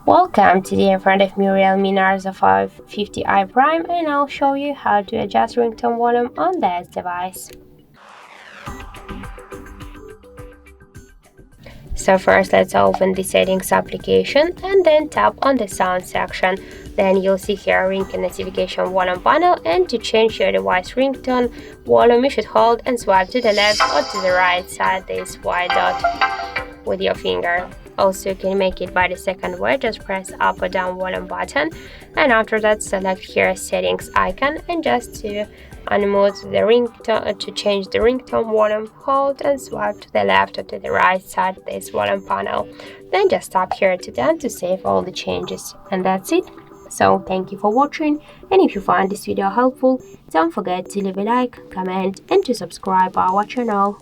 Welcome, today in front of me Realme Narzo 50i Prime, and I'll show you how to adjust ringtone volume on this device. So first let's open the settings application and then tap on the sound section. Then you'll see here ringtone notification volume panel, and to change your device ringtone volume you should hold and swipe to the left or to the right side this white dot with your finger. Also, you can make it by the second way, just press up or down volume button, and after that select here settings icon, and just to unmute the ringtone, to change the ringtone volume, hold and swipe to the left or to the right side of this volume panel. Then just tap here to done to save all the changes, and that's it. So thank you for watching, and if you find this video helpful, don't forget to leave a like, comment and to subscribe our channel.